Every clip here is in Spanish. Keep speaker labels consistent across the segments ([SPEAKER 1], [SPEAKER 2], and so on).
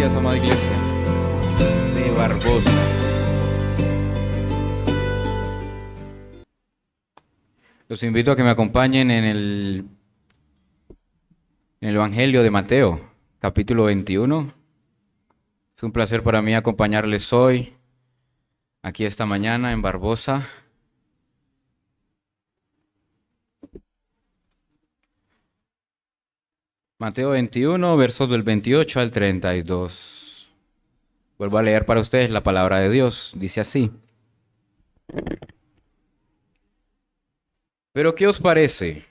[SPEAKER 1] días, amada iglesia de Barbosa. Los invito a que me acompañen en el Evangelio de Mateo, capítulo 21. Es un placer para mí acompañarles hoy, aquí esta mañana en Barbosa. Mateo 21, versos del 28 al 32. Vuelvo a leer para ustedes la palabra de Dios. Dice así. ¿Pero qué os parece?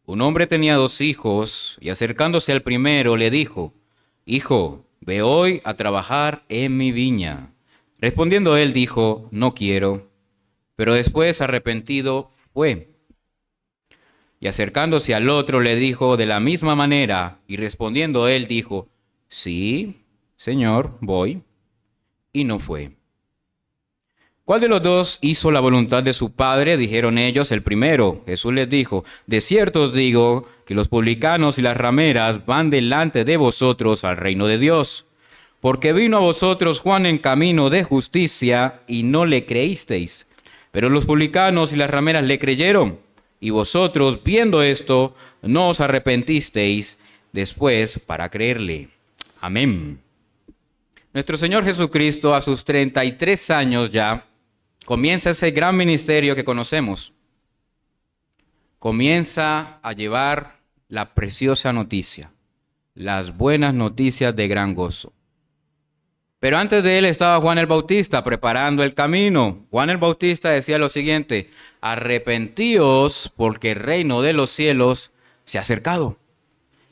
[SPEAKER 1] Un hombre tenía 2 hijos, y acercándose al primero le dijo: Hijo, ve hoy a trabajar en mi viña. Respondiendo él dijo: No quiero. Pero después, arrepentido, fue. Y acercándose al otro le dijo de la misma manera, y respondiendo él dijo: Sí, Señor, voy. Y no fue. ¿Cuál de los 2 hizo la voluntad de su padre? Dijeron ellos: el primero. Jesús les dijo: De cierto os digo que los publicanos y las rameras van delante de vosotros al reino de Dios. Porque vino a vosotros Juan en camino de justicia, y no le creísteis. Pero los publicanos y las rameras le creyeron. Y vosotros, viendo esto, no os arrepentisteis después para creerle. Amén. Nuestro Señor Jesucristo, a sus 33 años ya, comienza ese gran ministerio que conocemos. Comienza a llevar la preciosa noticia, las buenas noticias de gran gozo. Pero antes de él estaba Juan el Bautista preparando el camino. Juan el Bautista decía lo siguiente: arrepentíos porque el reino de los cielos se ha acercado.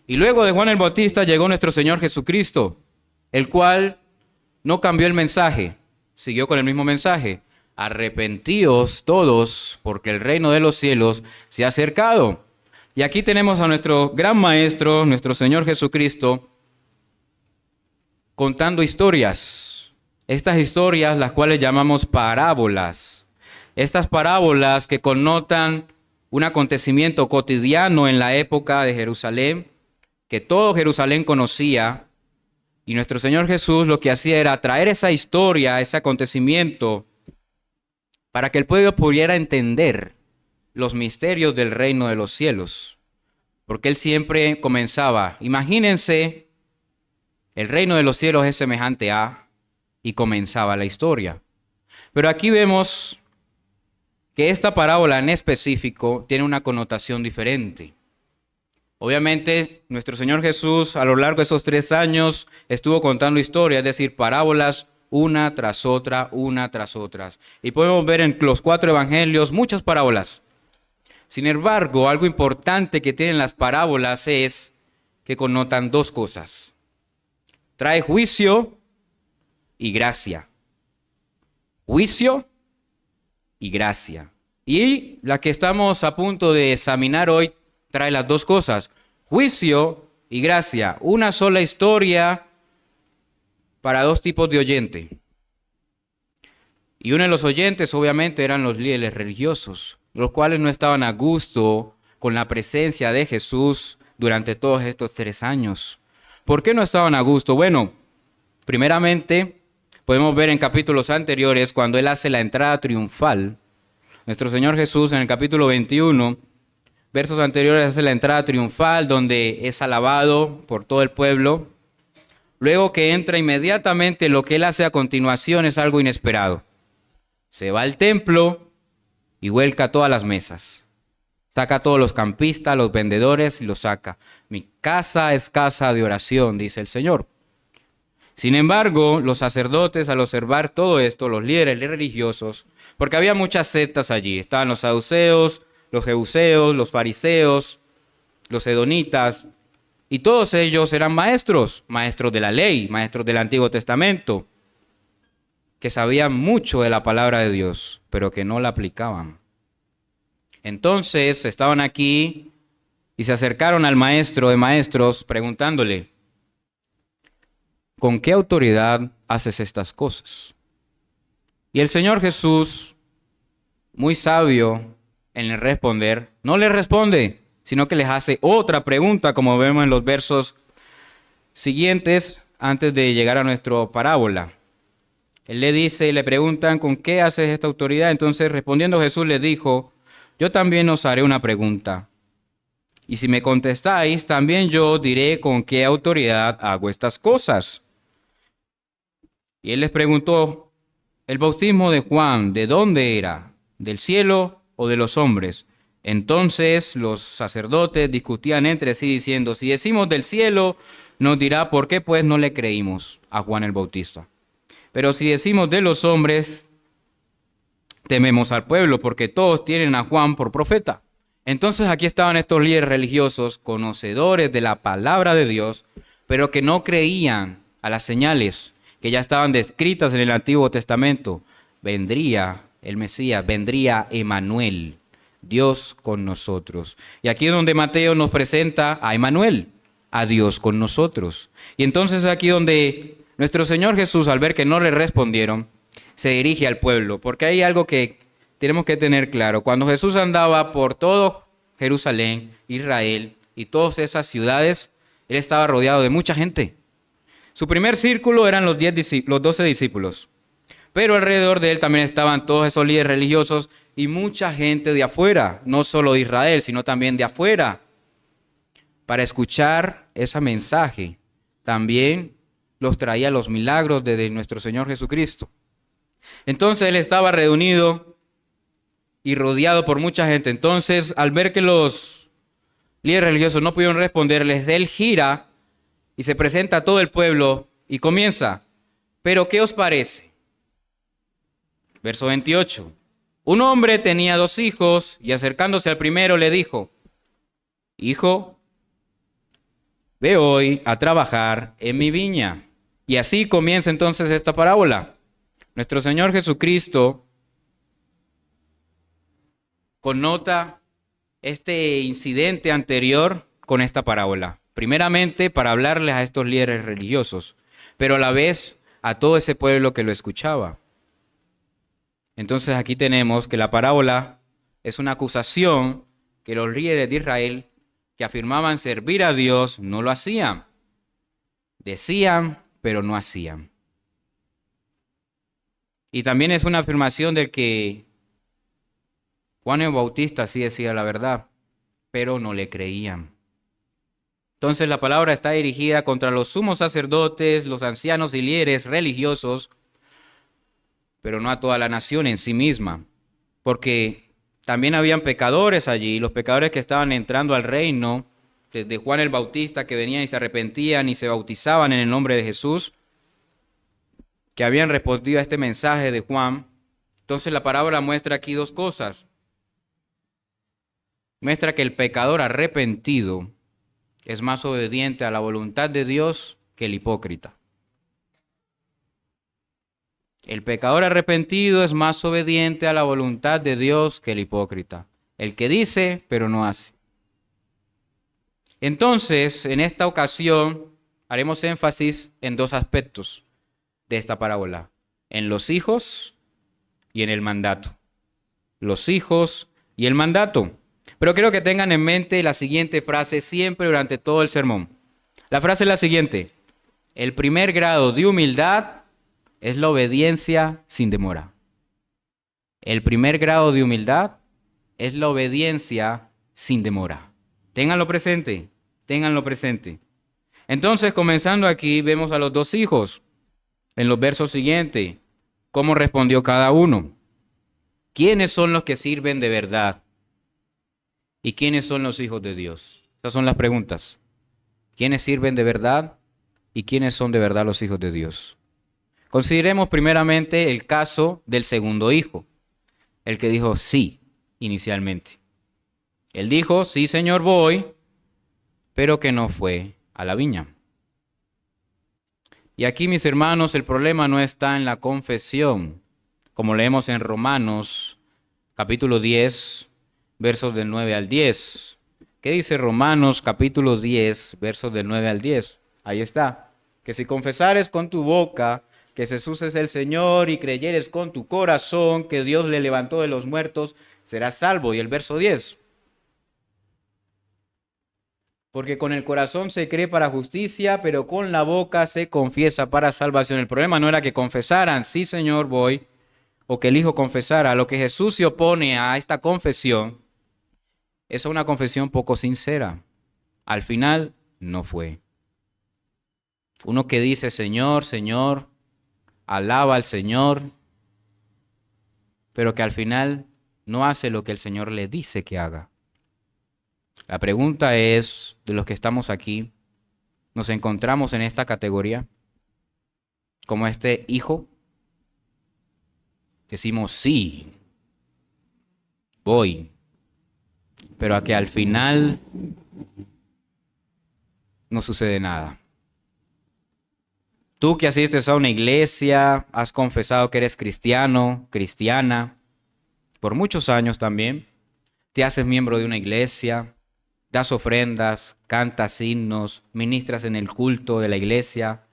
[SPEAKER 1] Y luego de Juan el Bautista llegó nuestro Señor Jesucristo, el cual no cambió el mensaje, siguió con el mismo mensaje. Arrepentíos todos porque el reino de los cielos se ha acercado. Y aquí tenemos a nuestro gran maestro, nuestro Señor Jesucristo, contando historias. Estas historias, las cuales llamamos parábolas. Estas parábolas que connotan un acontecimiento cotidiano en la época de Jerusalén, que todo Jerusalén conocía. Y nuestro Señor Jesús lo que hacía era traer esa historia, ese acontecimiento, para que el pueblo pudiera entender los misterios del reino de los cielos. Porque él siempre comenzaba: imagínense, el reino de los cielos es semejante a, y comenzaba la historia. Pero aquí vemos que esta parábola en específico tiene una connotación diferente. Obviamente, nuestro Señor Jesús a lo largo de esos 3 años estuvo contando historias, es decir, parábolas una tras otra, una tras otras. Y podemos ver en los 4 evangelios muchas parábolas. Sin embargo, algo importante que tienen las parábolas es que connotan 2 cosas. Trae juicio y gracia. Juicio y gracia. Y la que estamos a punto de examinar hoy trae las 2 cosas, juicio y gracia. Una sola historia para 2 tipos de oyente. Y uno de los oyentes obviamente eran los líderes religiosos, los cuales no estaban a gusto con la presencia de Jesús durante todos estos 3 años. ¿Por qué no estaban a gusto? Bueno, primeramente podemos ver en capítulos anteriores cuando él hace la entrada triunfal. Nuestro Señor Jesús en el capítulo 21, versos anteriores, hace la entrada triunfal donde es alabado por todo el pueblo. Luego que entra inmediatamente, lo que él hace a continuación es algo inesperado. Se va al templo y vuelca todas las mesas. Saca a todos los campistas, los vendedores y los saca. Mi casa es casa de oración, dice el Señor. Sin embargo, los sacerdotes, al observar todo esto, los líderes religiosos, porque había muchas sectas allí, estaban los saduceos, los jebuseos, los fariseos, los edonitas, y todos ellos eran maestros de la ley, maestros del Antiguo Testamento, que sabían mucho de la palabra de Dios, pero que no la aplicaban. Entonces estaban aquí y se acercaron al maestro de maestros preguntándole: ¿con qué autoridad haces estas cosas? Y el Señor Jesús, muy sabio en el responder, no les responde, sino que les hace otra pregunta, como vemos en los versos siguientes antes de llegar a nuestra parábola. Él le dice y le preguntan, ¿con qué haces esta autoridad? Entonces, respondiendo Jesús les dijo, yo también os haré una pregunta. Y si me contestáis, también yo diré con qué autoridad hago estas cosas. Y él les preguntó, el bautismo de Juan, ¿de dónde era? ¿Del cielo o de los hombres? Entonces los sacerdotes discutían entre sí diciendo, si decimos del cielo, nos dirá, ¿por qué pues no le creímos a Juan el Bautista? Pero si decimos de los hombres, tememos al pueblo, porque todos tienen a Juan por profeta. Entonces aquí estaban estos líderes religiosos, conocedores de la palabra de Dios, pero que no creían a las señales que ya estaban descritas en el Antiguo Testamento. Vendría el Mesías, vendría Emmanuel, Dios con nosotros. Y aquí es donde Mateo nos presenta a Emmanuel, a Dios con nosotros. Y entonces aquí donde nuestro Señor Jesús, al ver que no le respondieron, se dirige al pueblo, porque hay algo que tenemos que tener claro. Cuando Jesús andaba por todo Jerusalén, Israel y todas esas ciudades, él estaba rodeado de mucha gente. Su primer círculo eran los 12 discípulos, pero alrededor de él también estaban todos esos líderes religiosos y mucha gente de afuera, no solo de Israel, sino también de afuera, para escuchar ese mensaje. También los traía los milagros de nuestro Señor Jesucristo. Entonces él estaba reunido y rodeado por mucha gente. Entonces, al ver que los líderes religiosos no pudieron responderles, él gira y se presenta a todo el pueblo y comienza. ¿Pero qué os parece? Verso 28. Un hombre tenía 2 hijos y acercándose al primero le dijo, hijo, ve hoy a trabajar en mi viña. Y así comienza entonces esta parábola. Nuestro Señor Jesucristo connota este incidente anterior con esta parábola. Primeramente para hablarles a estos líderes religiosos, pero a la vez a todo ese pueblo que lo escuchaba. Entonces aquí tenemos que la parábola es una acusación que los líderes de Israel que afirmaban servir a Dios no lo hacían. Decían, pero no hacían. Y también es una afirmación del que Juan el Bautista sí decía la verdad, pero no le creían. Entonces la palabra está dirigida contra los sumos sacerdotes, los ancianos y líderes religiosos, pero no a toda la nación en sí misma, porque también habían pecadores allí, los pecadores que estaban entrando al reino, desde Juan el Bautista, que venían y se arrepentían y se bautizaban en el nombre de Jesús, que habían respondido a este mensaje de Juan. Entonces la parábola muestra aquí 2 cosas. Muestra que el pecador arrepentido es más obediente a la voluntad de Dios que el hipócrita. El pecador arrepentido es más obediente a la voluntad de Dios que el hipócrita. El que dice, pero no hace. Entonces, en esta ocasión, haremos énfasis en 2 aspectos de esta parábola. En los hijos y en el mandato. Los hijos y el mandato. Pero quiero que tengan en mente la siguiente frase siempre durante todo el sermón. La frase es la siguiente. El primer grado de humildad es la obediencia sin demora. El primer grado de humildad es la obediencia sin demora. Ténganlo presente, ténganlo presente. Entonces, comenzando aquí, vemos a los 2 hijos. En los versos siguientes, cómo respondió cada uno. ¿Quiénes son los que sirven de verdad? ¿Y quiénes son los hijos de Dios? Esas son las preguntas. ¿Quiénes sirven de verdad? ¿Y quiénes son de verdad los hijos de Dios? Consideremos primeramente el caso del segundo hijo, el que dijo sí inicialmente. Él dijo, sí señor voy, pero que no fue a la viña. Y aquí, mis hermanos, el problema no está en la confesión, como leemos en Romanos capítulo 10, versos del 9 al 10. ¿Qué dice Romanos capítulo 10, versos del 9 al 10? Ahí está. Que si confesares con tu boca que Jesús es el Señor y creyeres con tu corazón que Dios le levantó de los muertos, serás salvo. Y el verso 10. Porque con el corazón se cree para justicia, pero con la boca se confiesa para salvación. El problema no era que confesaran, sí, Señor, voy, o que el Hijo confesara. Lo que Jesús se opone a esta confesión es una confesión poco sincera. Al final, no fue. Uno que dice, Señor, Señor, alaba al Señor, pero que al final no hace lo que el Señor le dice que haga. La pregunta es, de los que estamos aquí, ¿nos encontramos en esta categoría? Como este hijo. Decimos, sí, voy, pero a que al final no sucede nada. Tú que asistes a una iglesia, has confesado que eres cristiano, cristiana, por muchos años también, te haces miembro de una iglesia, das ofrendas, cantas himnos, ministras en el culto de la iglesia,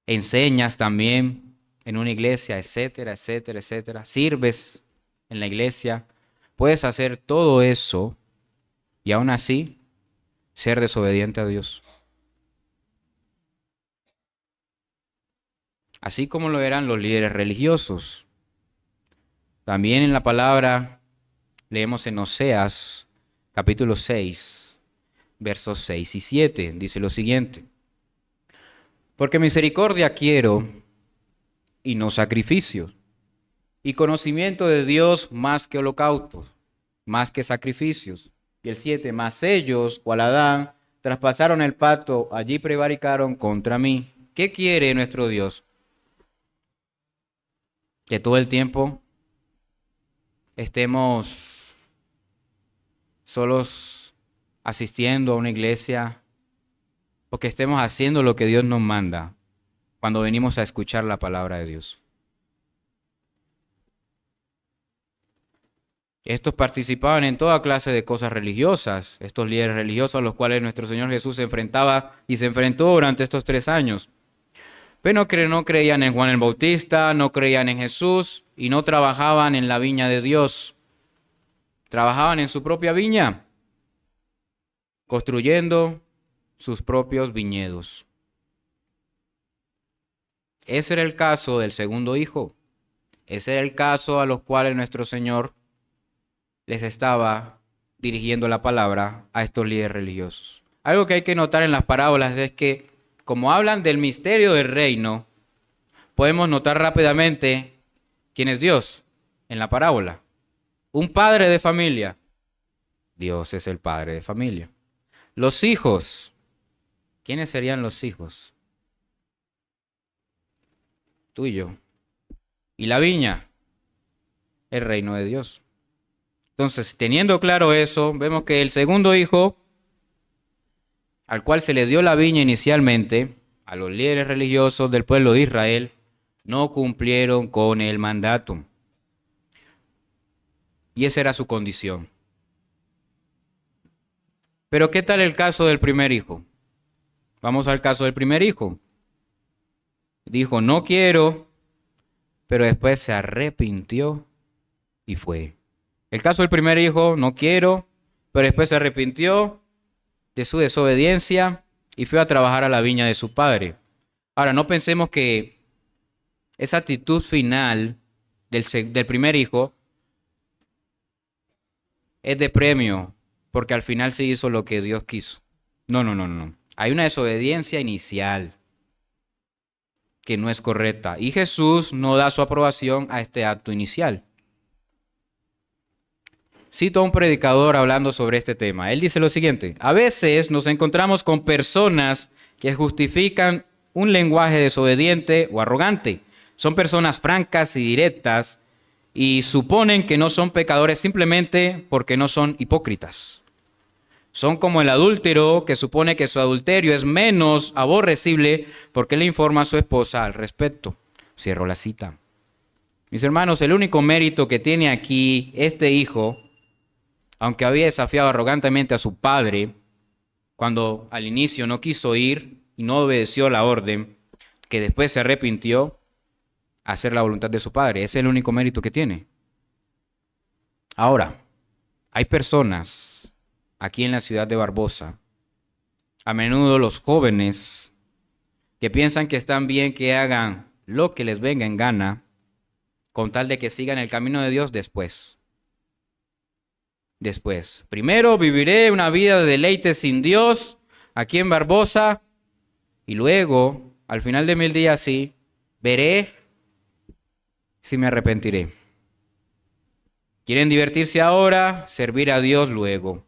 [SPEAKER 1] enseñas también en una iglesia, etcétera, etcétera, etcétera. Sirves en la iglesia, puedes hacer todo eso y aún así ser desobediente a Dios. Así como lo eran los líderes religiosos. También en la palabra leemos en Oseas capítulo 6, versos 6 y 7, dice lo siguiente: porque misericordia quiero y no sacrificios, y conocimiento de Dios más que holocaustos, más que sacrificios. Y el 7, mas ellos, cual Adán, traspasaron el pacto, allí prevaricaron contra mí. ¿Qué quiere nuestro Dios? Que todo el tiempo estemos solos asistiendo a una iglesia, o que estemos haciendo lo que Dios nos manda cuando venimos a escuchar la palabra de Dios. Estos participaban en toda clase de cosas religiosas, estos líderes religiosos a los cuales nuestro Señor Jesús se enfrentaba y se enfrentó durante estos 3 años. Pero no creían en Juan el Bautista, no creían en Jesús y no trabajaban en la viña de Dios. Trabajaban en su propia viña, construyendo sus propios viñedos. Ese era el caso del segundo hijo. Ese era el caso a los cuales nuestro Señor les estaba dirigiendo la palabra a estos líderes religiosos. Algo que hay que notar en las parábolas es que, como hablan del misterio del reino, podemos notar rápidamente quién es Dios en la parábola. Un padre de familia. Dios es el padre de familia. Los hijos. ¿Quiénes serían los hijos? Tú y yo. Y la viña. El reino de Dios. Entonces, teniendo claro eso, vemos que el segundo hijo, al cual se le dio la viña inicialmente, a los líderes religiosos del pueblo de Israel, no cumplieron con el mandato. Y esa era su condición. Pero ¿qué tal el caso del primer hijo? Vamos al caso del primer hijo. Dijo, no quiero, pero después se arrepintió y fue. El caso del primer hijo, no quiero, pero después se arrepintió de su desobediencia y fue a trabajar a la viña de su padre. Ahora, no pensemos que esa actitud final del primer hijo es de premio, porque al final se hizo lo que Dios quiso. No. Hay una desobediencia inicial que no es correcta. Y Jesús no da su aprobación a este acto inicial. Cito a un predicador hablando sobre este tema. Él dice lo siguiente: a veces nos encontramos con personas que justifican un lenguaje desobediente o arrogante. Son personas francas y directas y suponen que no son pecadores simplemente porque no son hipócritas. Son como el adúltero que supone que su adulterio es menos aborrecible porque le informa a su esposa al respecto. Cierro la cita. Mis hermanos, el único mérito que tiene aquí este hijo, aunque había desafiado arrogantemente a su padre cuando al inicio no quiso ir y no obedeció la orden, que después se arrepintió a hacer la voluntad de su padre, ese es el único mérito que tiene. Ahora, hay personas aquí en la ciudad de Barbosa A menudo los jóvenes que piensan que están bien que hagan lo que les venga en gana, con tal de que sigan el camino de Dios después. Primero viviré una vida de deleite sin Dios aquí en Barbosa y luego, al final de 1000 días, sí, veré si me arrepentiré. Quieren divertirse ahora, servir a Dios luego.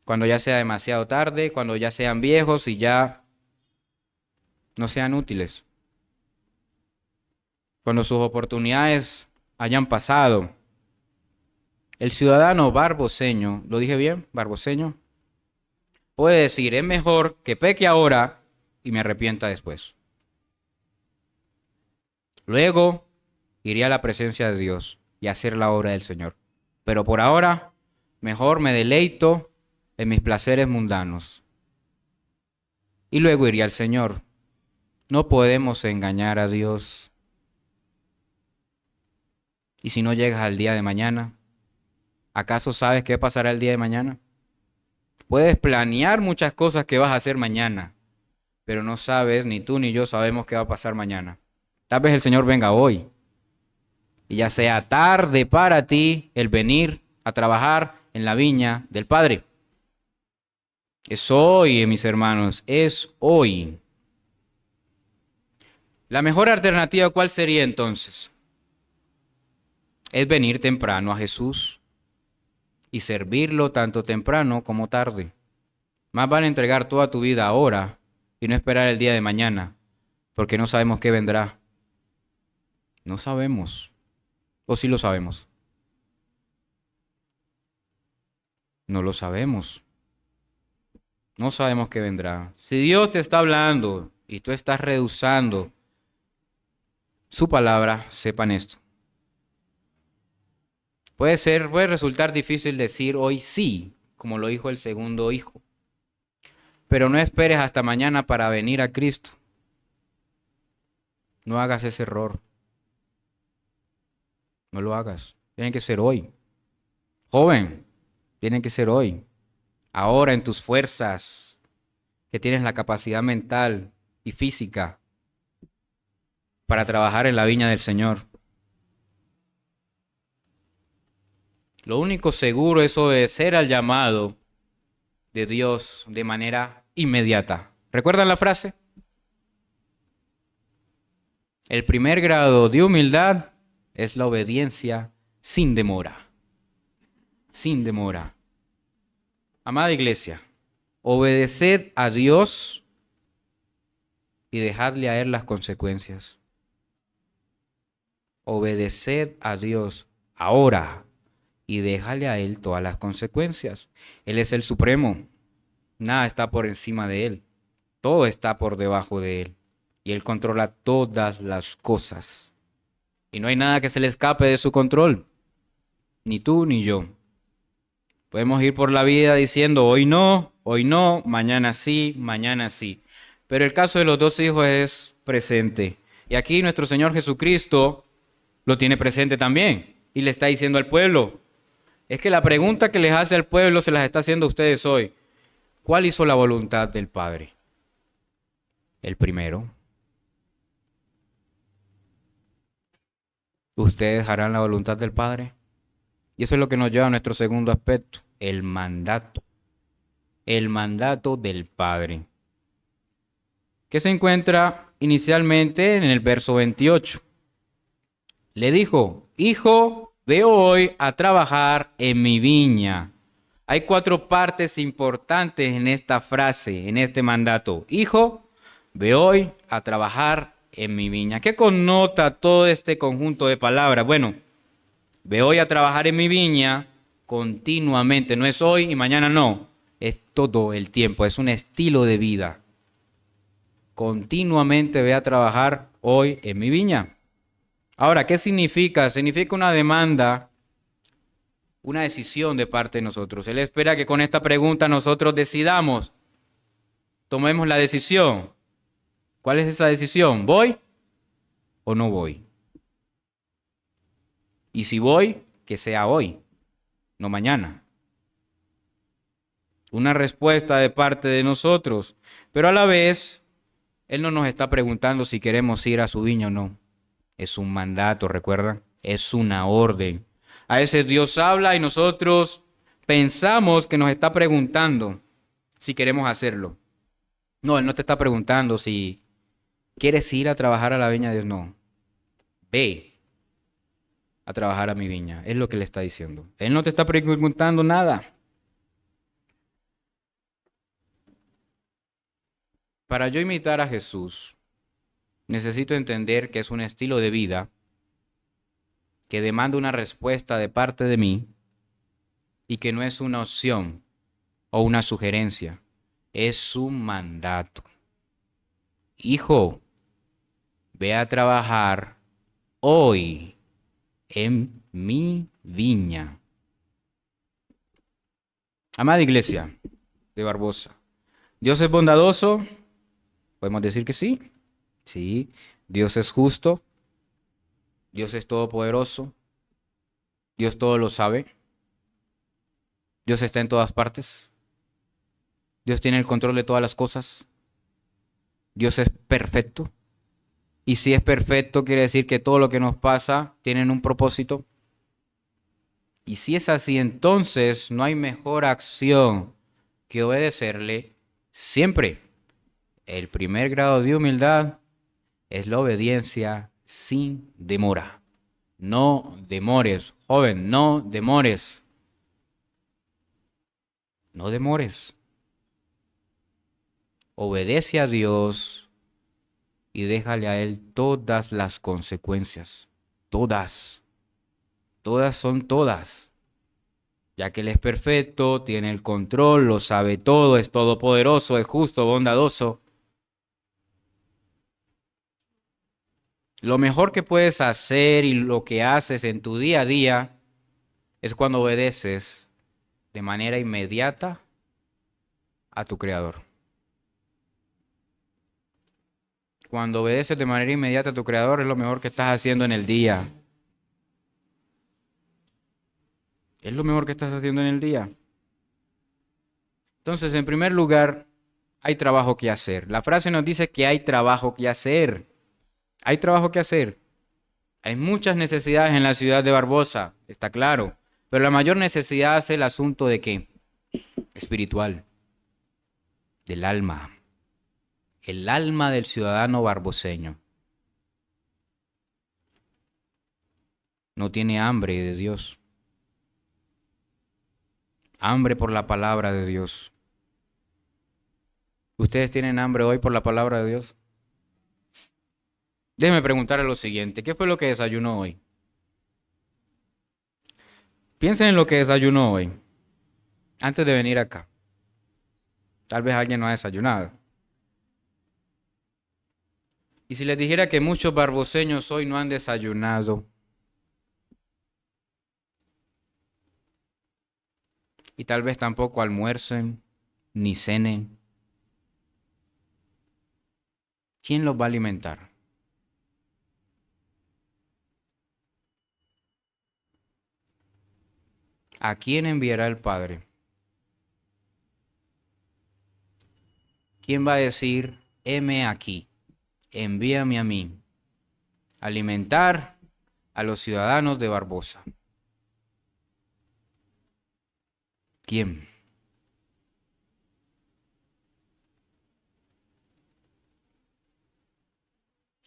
[SPEAKER 1] Cuando ya sea demasiado tarde, cuando ya sean viejos y ya no sean útiles. Cuando sus oportunidades hayan pasado. El ciudadano barboseño, ¿lo dije bien? Barboseño, puede decir, es mejor que peque ahora y me arrepienta después. Luego iré a la presencia de Dios y hacer la obra del Señor. Pero por ahora, mejor me deleito en mis placeres mundanos. Y luego iré al Señor. No podemos engañar a Dios. ¿Y si no llegas al día de mañana? ¿Acaso sabes qué pasará el día de mañana? Puedes planear muchas cosas que vas a hacer mañana, pero no sabes, ni tú ni yo sabemos qué va a pasar mañana. Tal vez el Señor venga hoy y ya sea tarde para ti el venir a trabajar en la viña del Padre. Es hoy, mis hermanos, es hoy. La mejor alternativa, ¿cuál sería entonces? Es venir temprano a Jesús y servirlo tanto temprano como tarde. Más vale entregar toda tu vida ahora y no esperar el día de mañana, porque no sabemos qué vendrá. No sabemos. ¿O sí lo sabemos? No lo sabemos. No sabemos qué vendrá. Si Dios te está hablando y tú estás rehusando su palabra, sepan esto. Puede resultar difícil decir hoy sí, como lo dijo el segundo hijo. Pero no esperes hasta mañana para venir a Cristo. No hagas ese error. No lo hagas. Tiene que ser hoy. Joven, tiene que ser hoy. Ahora en tus fuerzas, que tienes la capacidad mental y física para trabajar en la viña del Señor. Lo único seguro es obedecer al llamado de Dios de manera inmediata. ¿Recuerdan la frase? El primer grado de humildad es la obediencia sin demora. Sin demora. Amada iglesia, obedeced a Dios y dejadle a Él las consecuencias. Obedeced a Dios ahora y déjale a Él todas las consecuencias. Él es el Supremo. Nada está por encima de Él. Todo está por debajo de Él. Y Él controla todas las cosas. Y no hay nada que se le escape de su control. Ni tú ni yo. Podemos ir por la vida diciendo hoy no, mañana sí, mañana sí. Pero el caso de los dos hijos es presente. Y aquí nuestro Señor Jesucristo lo tiene presente también. Y le está diciendo al pueblo. Es que la pregunta que les hace al pueblo se las está haciendo a ustedes hoy. ¿Cuál hizo la voluntad del Padre? El primero. ¿Ustedes harán la voluntad del Padre? Y eso es lo que nos lleva a nuestro segundo aspecto, el mandato. El mandato del Padre. Que se encuentra inicialmente en el verso 28. Le dijo, hijo, ve hoy a trabajar en mi viña. Hay 4 partes importantes en esta frase, en este mandato. Hijo, ve hoy a trabajar en mi viña. ¿Qué connota todo este conjunto de palabras? Bueno, ve hoy a trabajar en mi viña continuamente. No es hoy y mañana no. Es todo el tiempo. Es un estilo de vida. Continuamente ve a trabajar hoy en mi viña. Ahora, ¿qué significa? Significa una demanda, una decisión de parte de nosotros. Él espera que con esta pregunta nosotros decidamos, tomemos la decisión. ¿Cuál es esa decisión? ¿Voy o no voy? Y si voy, que sea hoy, no mañana. una respuesta de parte de nosotros, pero a la vez, Él no nos está preguntando si queremos ir a su viña o no. Es un mandato, ¿recuerdan? Es una orden. A veces Dios habla y nosotros pensamos que nos está preguntando si queremos hacerlo. No, Él no te está preguntando si quieres ir a trabajar a la viña de Dios. No, ve a trabajar a mi viña. Es lo que le está diciendo. Él no te está preguntando nada. Para yo imitar a Jesús, necesito entender que es un estilo de vida que demanda una respuesta de parte de mí y que no es una opción o una sugerencia, es un mandato. Hijo, ve a trabajar hoy en mi viña. Amada iglesia de Barbosa, ¿Dios es bondadoso? Podemos decir que sí. Sí. Dios es justo. Dios es todopoderoso. Dios todo lo sabe. Dios está en todas partes. Dios tiene el control de todas las cosas. Dios es perfecto. Y si es perfecto, quiere decir que todo lo que nos pasa tiene un propósito. Y si es así, entonces no hay mejor acción que obedecerle siempre. El primer grado de humildad es la obediencia sin demora. No demores, joven, no demores. No demores. Obedece a Dios y déjale a Él todas las consecuencias. Todas. Todas son todas. Ya que Él es perfecto, tiene el control, lo sabe todo, es todopoderoso, es justo, bondadoso. Lo mejor que puedes hacer y lo que haces en tu día a día es cuando obedeces de manera inmediata a tu Creador. Cuando obedeces de manera inmediata a tu Creador es lo mejor que estás haciendo en el día. Es lo mejor que estás haciendo en el día. Entonces, en primer lugar, hay trabajo que hacer. La frase nos dice que hay trabajo que hacer. Hay trabajo que hacer. Hay muchas necesidades en la ciudad de Barbosa, está claro. Pero la mayor necesidad es el asunto de qué? Espiritual. Del alma. El alma del ciudadano barboseño. No tiene hambre de Dios. Hambre por la palabra de Dios. ¿Ustedes tienen hambre hoy por la palabra de Dios? Déjenme preguntarle lo siguiente. ¿Qué fue lo que desayunó hoy? Piensen en lo que desayunó hoy. Antes de venir acá. Tal vez alguien no ha desayunado. Y si les dijera que muchos barboseños hoy no han desayunado, y tal vez tampoco almuercen ni cenen, ¿quién los va a alimentar? ¿A quién enviará el Padre? ¿Quién va a decir, heme aquí, envíame a mí, alimentar a los ciudadanos de Barbosa? ¿Quién?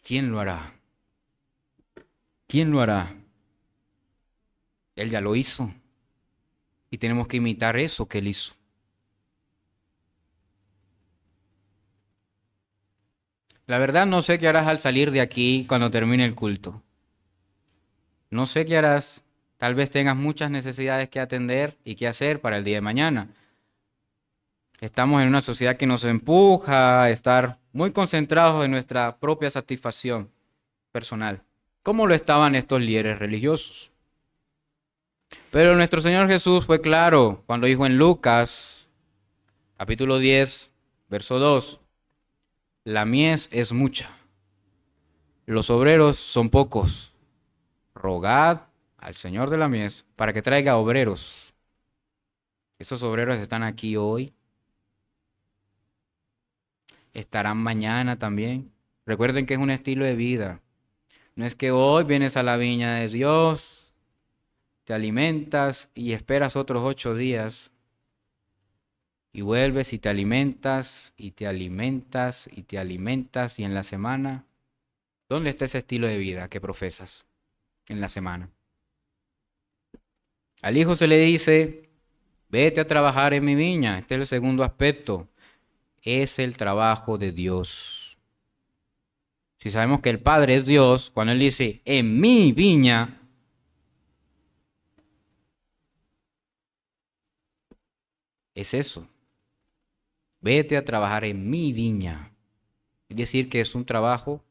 [SPEAKER 1] ¿Quién lo hará? ¿Quién lo hará? Él ya lo hizo. Y tenemos que imitar eso que él hizo. La verdad no sé qué harás al salir de aquí cuando termine el culto. No sé qué harás. Tal vez tengas muchas necesidades que atender y que hacer para el día de mañana. Estamos en una sociedad que nos empuja a estar muy concentrados en nuestra propia satisfacción personal, como lo estaban estos líderes religiosos. Pero nuestro Señor Jesús fue claro cuando dijo en Lucas, capítulo 10, verso 2, la mies es mucha, los obreros son pocos. Rogad al Señor de la mies para que traiga obreros. Esos obreros están aquí hoy, estarán mañana también. Recuerden que es un estilo de vida. No es que hoy vienes a la viña de Dios, te alimentas y esperas otros 8 días y vuelves y te alimentas y te alimentas y te alimentas y en la semana, ¿dónde está ese estilo de vida que profesas en la semana? Al hijo se le dice, vete a trabajar en mi viña. Este es el segundo aspecto. Es el trabajo de Dios. Si sabemos que el Padre es Dios, cuando Él dice, en mi viña, es eso. Vete a trabajar en mi viña. Es decir, que es un trabajo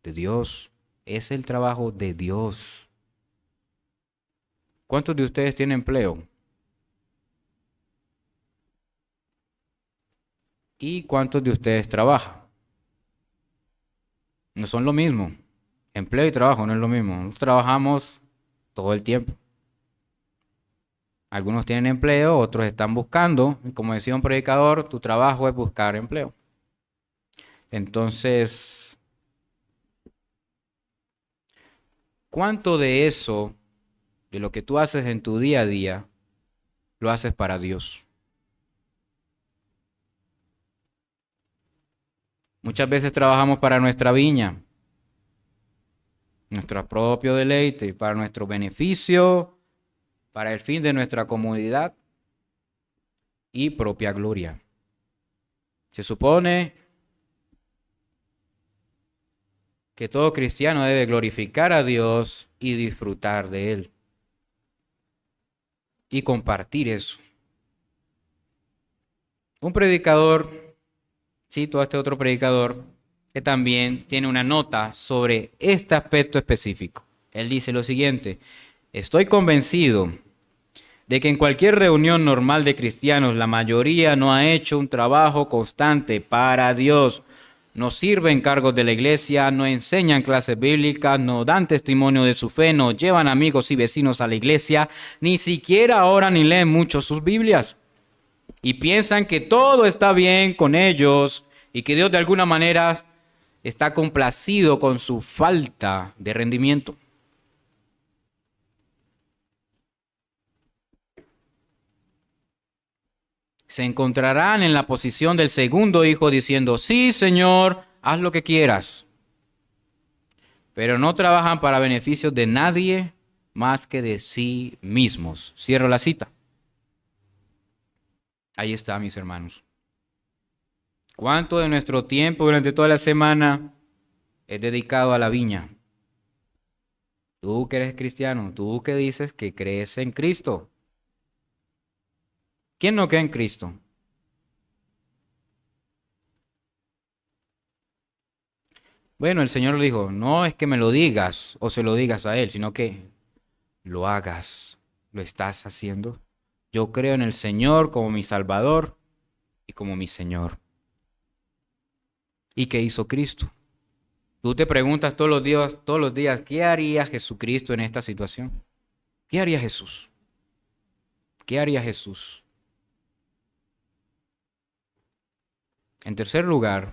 [SPEAKER 1] de Dios. Es el trabajo de Dios. ¿Cuántos de ustedes tienen empleo? ¿Y cuántos de ustedes trabajan? No son lo mismo. Empleo y trabajo no es lo mismo. Nosotros trabajamos todo el tiempo. Algunos tienen empleo, otros están buscando. Y como decía un predicador, tu trabajo es buscar empleo. Entonces, ¿cuánto de eso, de lo que tú haces en tu día a día, lo haces para Dios? Muchas veces trabajamos para nuestra viña, nuestro propio deleite, para nuestro beneficio, para el fin de nuestra comodidad y propia gloria. Se supone que todo cristiano debe glorificar a Dios y disfrutar de Él. Y compartir eso. Un predicador, cito a este otro predicador, que también tiene una nota sobre este aspecto específico. Él dice lo siguiente: estoy convencido de que en cualquier reunión normal de cristianos la mayoría no ha hecho un trabajo constante para Dios. No sirven cargos de la iglesia, no enseñan clases bíblicas, no dan testimonio de su fe, no llevan amigos y vecinos a la iglesia, ni siquiera oran ni leen mucho sus Biblias. Y piensan que todo está bien con ellos y que Dios de alguna manera está complacido con su falta de rendimiento. Se encontrarán en la posición del segundo hijo diciendo, sí, Señor, haz lo que quieras. Pero no trabajan para beneficios de nadie más que de sí mismos. Cierro la cita. Ahí está, mis hermanos. ¿Cuánto de nuestro tiempo durante toda la semana es dedicado a la viña? Tú que eres cristiano, tú que dices que crees en Cristo. ¿Quién no cree en Cristo? Bueno, el Señor le dijo, no es que me lo digas o se lo digas a Él, sino que lo hagas. ¿Lo estás haciendo? Yo creo en el Señor como mi Salvador y como mi Señor. ¿Y qué hizo Cristo? Tú te preguntas todos los días, ¿qué haría Jesucristo en esta situación? ¿Qué haría Jesús? ¿Qué haría Jesús? En tercer lugar,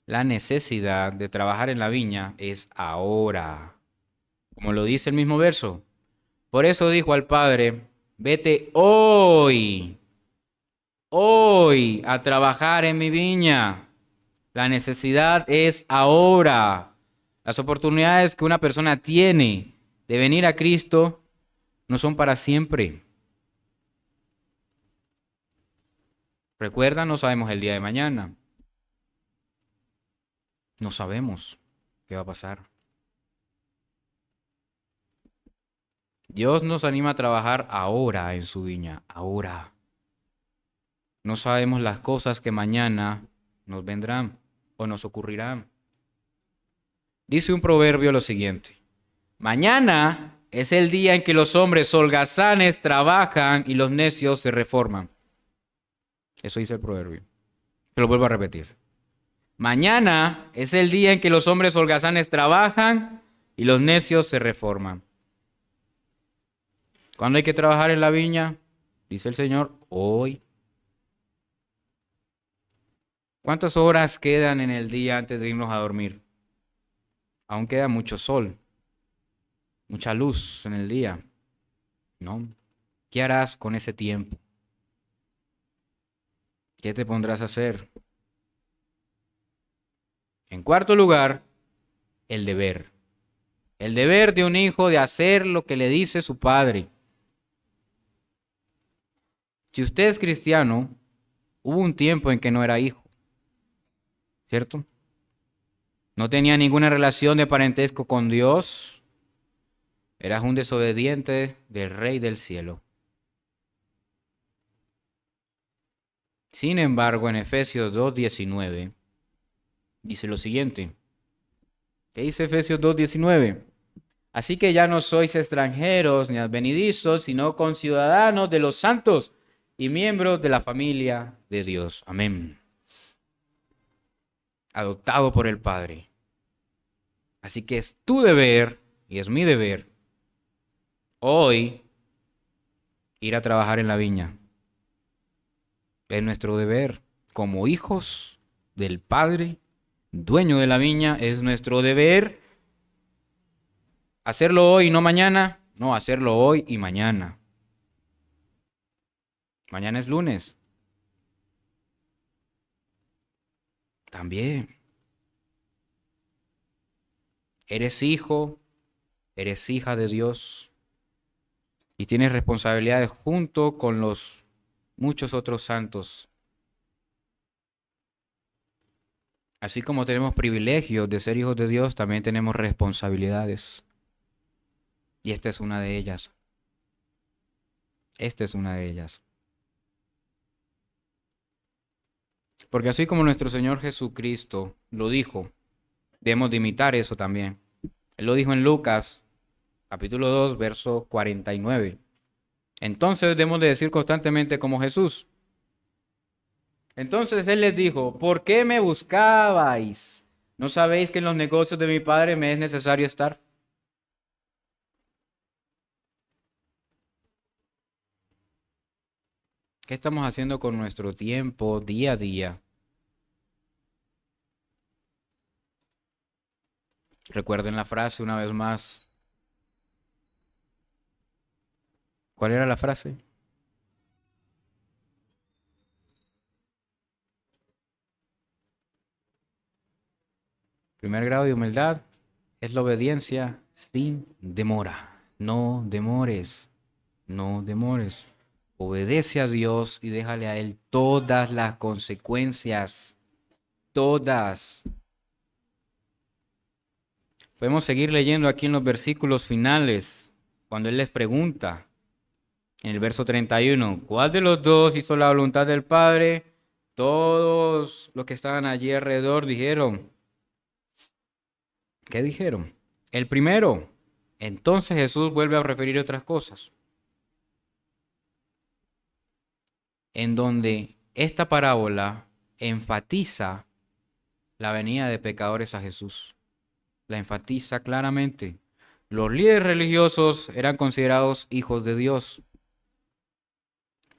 [SPEAKER 1] la necesidad de trabajar en la viña es ahora. Como lo dice el mismo verso. Por eso dijo al Padre, vete hoy a trabajar en mi viña. La necesidad es ahora. Las oportunidades que una persona tiene de venir a Cristo no son para siempre. Recuerda, no sabemos el día de mañana. No sabemos qué va a pasar. Dios nos anima a trabajar ahora en su viña, ahora. No sabemos las cosas que mañana nos vendrán o nos ocurrirán. Dice un proverbio lo siguiente: mañana es el día en que los hombres holgazanes trabajan y los necios se reforman. Eso dice el proverbio. Te lo vuelvo a repetir. Mañana es el día en que los hombres holgazanes trabajan y los necios se reforman. ¿Cuándo hay que trabajar en la viña? dice el Señor, hoy. ¿Cuántas horas quedan en el día antes de irnos a dormir? Aún queda mucho sol, mucha luz en el día, ¿no? ¿Qué harás con ese tiempo? ¿Qué te pondrás a hacer? En cuarto lugar, el deber. El deber de un hijo de hacer lo que le dice su padre. Si usted es cristiano, hubo un tiempo en que no era hijo, ¿cierto? No tenía ninguna relación de parentesco con Dios. Eras un desobediente del Rey del cielo. Sin embargo, en Efesios 2:19 dice lo siguiente. ¿Qué dice Efesios 2:19? Así que ya no sois extranjeros ni advenedizos, sino conciudadanos de los santos y miembros de la familia de Dios. Amén. Adoptado por el Padre. Así que es tu deber y es mi deber hoy ir a trabajar en la viña. Es nuestro deber como hijos del Padre, dueño de la viña, es nuestro deber hacerlo hoy y no mañana. No, hacerlo hoy y mañana. Mañana es lunes. También. Eres hijo, eres hija de Dios y tienes responsabilidades junto con los muchos otros santos. Así como tenemos privilegios de ser hijos de Dios, también tenemos responsabilidades. Y esta es una de ellas. Esta es una de ellas. Porque así como nuestro Señor Jesucristo lo dijo, debemos de imitar eso también. Él lo dijo en Lucas, capítulo 2, verso 49. Entonces debemos de decir constantemente como Jesús. Entonces Él les dijo, ¿por qué me buscabais? ¿No sabéis que en los negocios de mi Padre me es necesario estar? ¿Qué estamos haciendo con nuestro tiempo día a día? Recuerden la frase una vez más. ¿Cuál era la frase? Primer grado de humildad es la obediencia sin demora. No demores, no demores. Obedece a Dios y déjale a Él todas las consecuencias. Todas. Podemos seguir leyendo aquí en los versículos finales, cuando Él les pregunta, en el verso 31, ¿cuál de los dos hizo la voluntad del Padre? Todos los que estaban allí alrededor dijeron, ¿qué dijeron? El primero. Entonces Jesús vuelve a referir otras cosas, en donde esta parábola enfatiza la venida de pecadores a Jesús. La enfatiza claramente. Los líderes religiosos eran considerados hijos de Dios,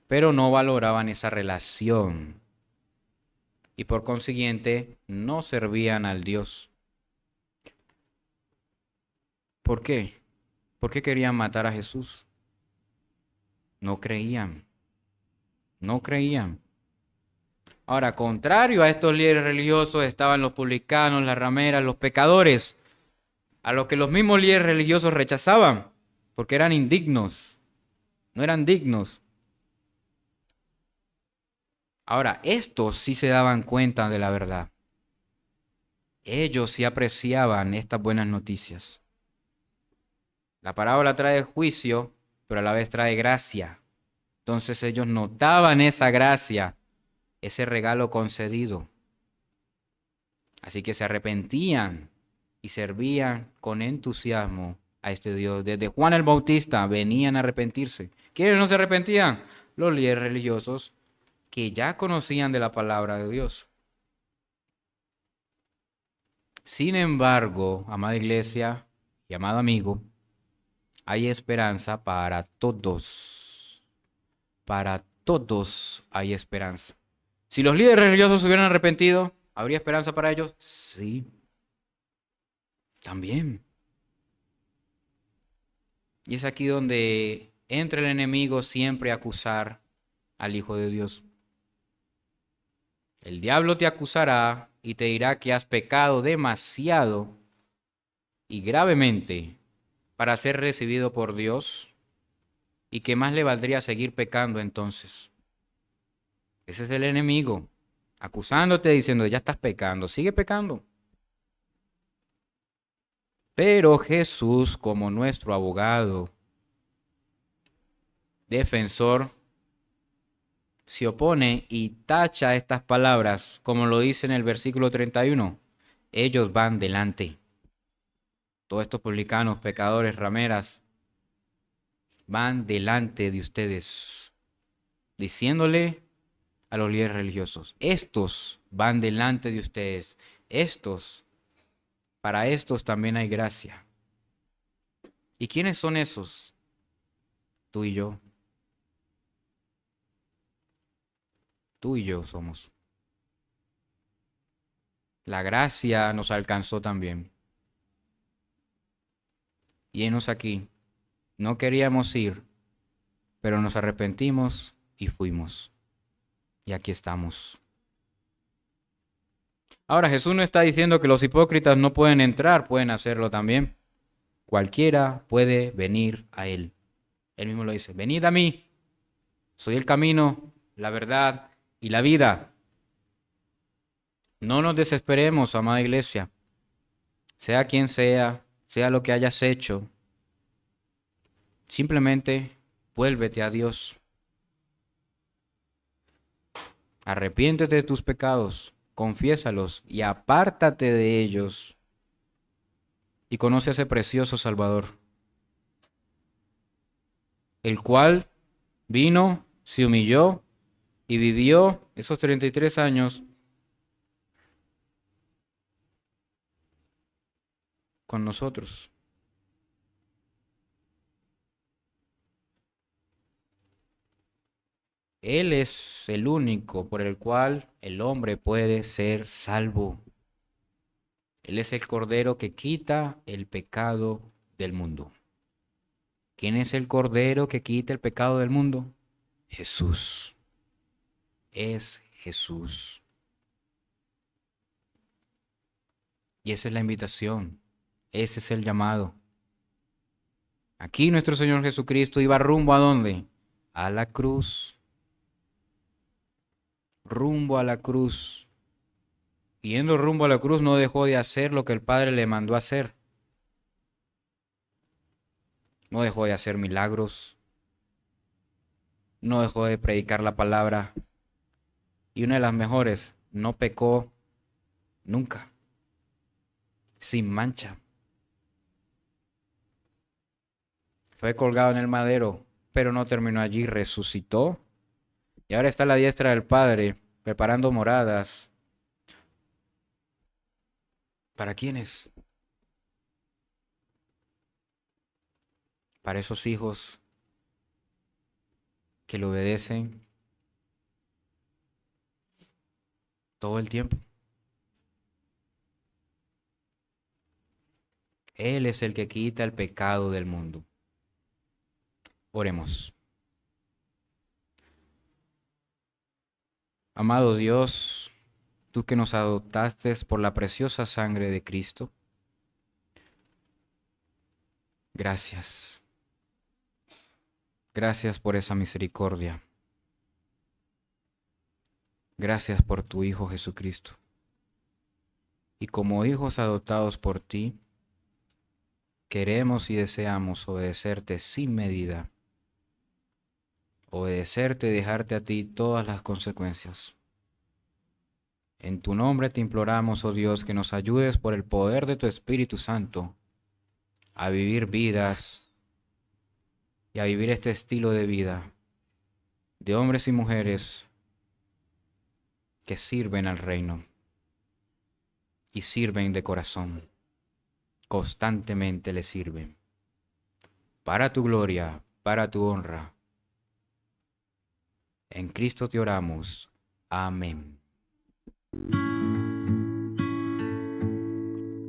[SPEAKER 1] pero no valoraban esa relación y por consiguiente no servían al Dios. ¿Por qué? ¿Por qué querían matar a Jesús? No creían. No creían. Ahora, contrario a estos líderes religiosos estaban los publicanos, las rameras, los pecadores, a los que los mismos líderes religiosos rechazaban, porque eran indignos, no eran dignos. Ahora, estos sí se daban cuenta de la verdad. Ellos sí apreciaban estas buenas noticias. La parábola trae juicio, pero a la vez trae gracia. Entonces ellos notaban esa gracia, ese regalo concedido. Así que se arrepentían y servían con entusiasmo a este Dios. Desde Juan el Bautista venían a arrepentirse. ¿Quiénes no se arrepentían? Los líderes religiosos que ya conocían de la palabra de Dios. Sin embargo, amada iglesia y amado amigo, hay esperanza para todos. para todos hay esperanza. Si los líderes religiosos se hubieran arrepentido, ¿habría esperanza para ellos? Sí, también. Y es aquí donde entra el enemigo siempre a acusar al Hijo de Dios. El diablo te acusará y te dirá que has pecado demasiado y gravemente para ser recibido por Dios y que más le valdría seguir pecando entonces. Ese es el enemigo, acusándote, diciendo, ya estás pecando, sigue pecando. Pero Jesús, como nuestro abogado, defensor, se opone y tacha estas palabras, como lo dice en el versículo 31. Ellos van delante. Todos estos publicanos, pecadores, rameras, van delante de ustedes, diciéndole a los líderes religiosos, estos van delante de ustedes, para estos también hay gracia. ¿Y quiénes son esos? Tú y yo. Tú y yo somos. La gracia nos alcanzó también. Y henos aquí. No queríamos ir, pero nos arrepentimos y fuimos. Y aquí estamos. Ahora, Jesús no está diciendo que los hipócritas no pueden entrar, pueden hacerlo también. Cualquiera puede venir a Él. Él mismo lo dice, venid a mí, soy el camino, la verdad y la vida. No nos desesperemos, amada iglesia. Sea quien sea lo que hayas hecho, simplemente vuélvete a Dios. Arrepiéntete de tus pecados, confiésalos y apártate de ellos. Y conoce a ese precioso Salvador, el cual vino, se humilló y vivió esos 33 años con nosotros. Él es el único por el cual el hombre puede ser salvo. Él es el Cordero que quita el pecado del mundo. ¿Quién es el Cordero que quita el pecado del mundo? Jesús. Es Jesús. Y esa es la invitación. Ese es el llamado. Aquí nuestro Señor Jesucristo iba rumbo ¿a dónde? A la cruz. Rumbo a la cruz. Yendo rumbo a la cruz no dejó de hacer lo que el Padre le mandó a hacer. No dejó de hacer milagros. No dejó de predicar la palabra. Y una de las mejores, no pecó nunca. Sin mancha. Fue colgado en el madero, pero no terminó allí, resucitó. Y ahora está a la diestra del Padre, preparando moradas. ¿Para quiénes? Para esos hijos que le obedecen todo el tiempo. Él es el que quita el pecado del mundo. Oremos. Amado Dios, tú que nos adoptaste por la preciosa sangre de Cristo, gracias. Gracias por esa misericordia. Gracias por tu Hijo Jesucristo. Y como hijos adoptados por ti, queremos y deseamos obedecerte sin medida. Obedecerte y dejarte a ti todas las consecuencias. En tu nombre te imploramos, oh Dios, que nos ayudes por el poder de tu Espíritu Santo a vivir vidas y a vivir este estilo de vida de hombres y mujeres que sirven al reino y sirven de corazón, constantemente le sirven, para tu gloria, para tu honra. En Cristo te oramos. Amén.